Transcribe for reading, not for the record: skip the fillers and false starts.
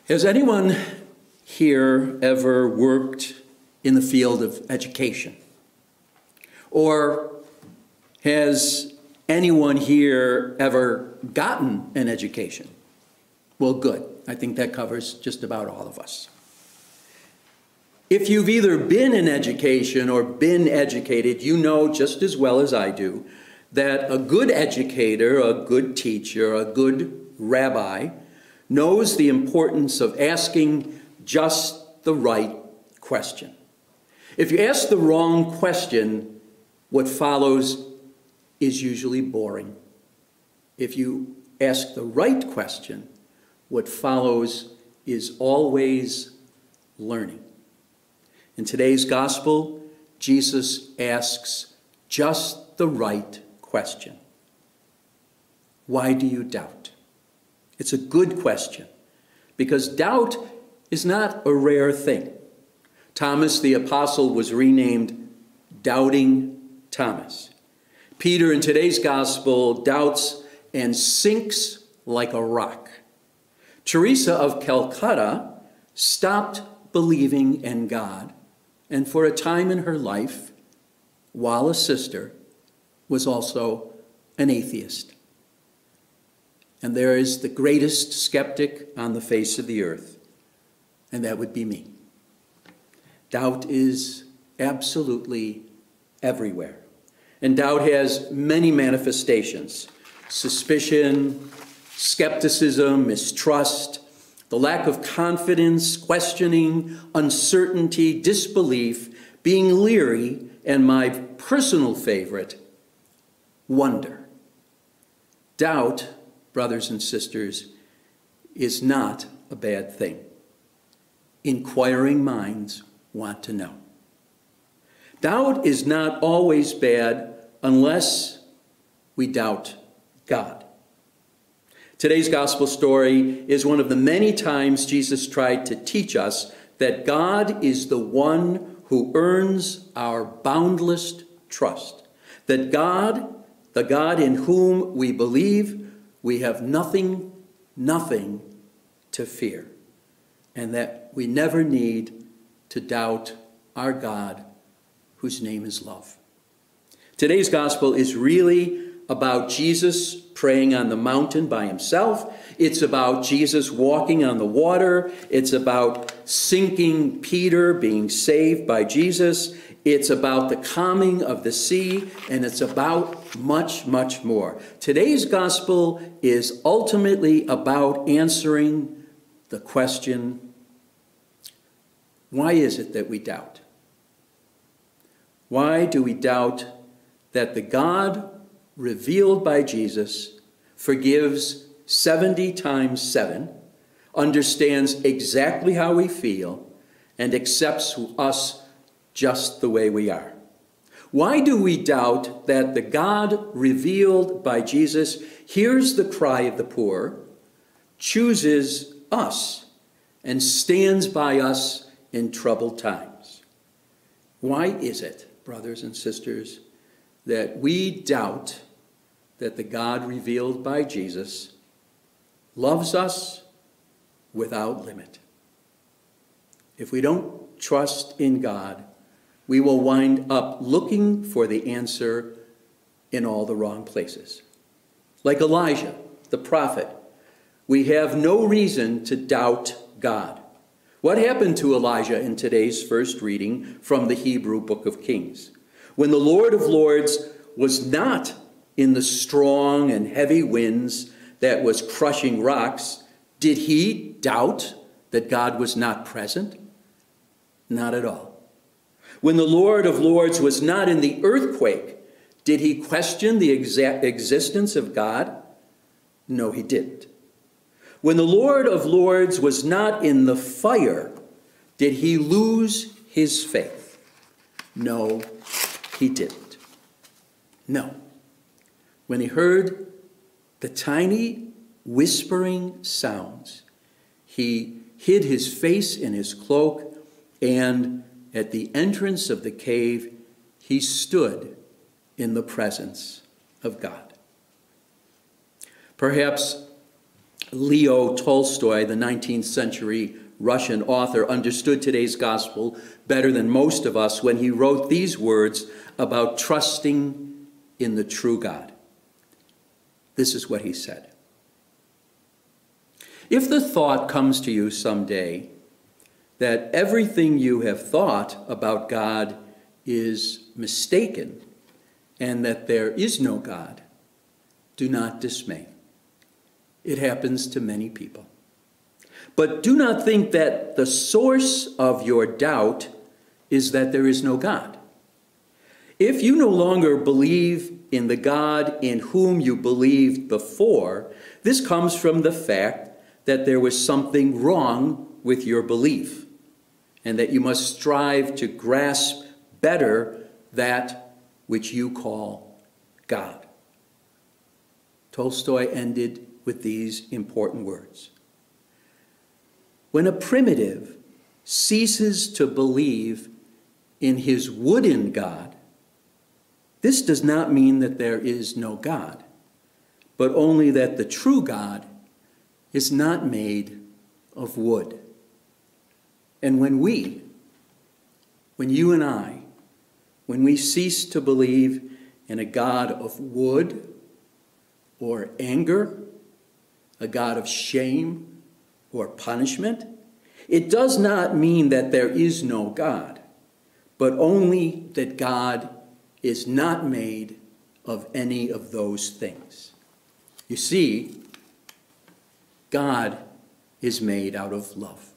Has anyone here ever worked in the field of education? Or has anyone here ever gotten an education? Well, good. I think that covers just about all of us. If you've either been in education or been educated, you know just as well as I do that a good educator, a good teacher, a good rabbi knows the importance of asking just the right question. If you ask the wrong question, what follows is usually boring. If you ask the right question, what follows is always learning. In today's gospel, Jesus asks just the right question. Why do you doubt? It's a good question, because doubt is not a rare thing. Thomas the apostle was renamed Doubting Thomas. Peter in today's gospel doubts and sinks like a rock. Teresa of Calcutta stopped believing in God, and for a time in her life, while a sister, was also an atheist. And there is the greatest skeptic on the face of the earth, and that would be me. Doubt is absolutely everywhere. And doubt has many manifestations: suspicion, skepticism, mistrust, the lack of confidence, questioning, uncertainty, disbelief, being leery, and my personal favorite, wonder. Doubt, brothers and sisters, is not a bad thing. Inquiring minds want to know. Doubt is not always bad unless we doubt God. Today's gospel story is one of the many times Jesus tried to teach us that God is the one who earns our boundless trust. That God, the God in whom we believe, we have nothing to fear. And that we never need to doubt our God, whose name is love. Today's gospel is really about Jesus praying on the mountain by himself. It's about Jesus walking on the water. It's about sinking Peter being saved by Jesus. It's about the calming of the sea, and it's about much, much more. Today's gospel is ultimately about answering the question, why is it that we doubt? Why do we doubt that the God revealed by Jesus forgives 70 times 7, understands exactly how we feel, and accepts us just the way we are? Why do we doubt that the God revealed by Jesus hears the cry of the poor, chooses us, and stands by us in troubled times? Why is it, brothers and sisters, that we doubt that the God revealed by Jesus loves us without limit? If we don't trust in God, we will wind up looking for the answer in all the wrong places. Like Elijah, the prophet, we have no reason to doubt God. What happened to Elijah in today's first reading from the Hebrew book of Kings? When the Lord of Lords was not in the strong and heavy winds that was crushing rocks, did he doubt that God was not present? Not at all. When the Lord of Lords was not in the earthquake, did he question the existence of God? No, he didn't. When the Lord of Lords was not in the fire, did he lose his faith? No, he didn't. No. When he heard the tiny whispering sounds, he hid his face in his cloak, and at the entrance of the cave, he stood in the presence of God. Perhaps Leo Tolstoy, the 19th century Russian author, understood today's gospel better than most of us when he wrote these words about trusting in the true God. This is what he said. If the thought comes to you someday that everything you have thought about God is mistaken and that there is no God, do not dismay. It happens to many people. But do not think that the source of your doubt is that there is no God. If you no longer believe in the God in whom you believed before, this comes from the fact that there was something wrong with your belief, and that you must strive to grasp better that which you call God. Tolstoy ended with these important words. When a primitive ceases to believe in his wooden God, this does not mean that there is no God, but only that the true God is not made of wood. And when you and I, when we cease to believe in a God of wood or anger, a God of shame or punishment, it does not mean that there is no God, but only that God is not made of any of those things. You see, God is made out of love.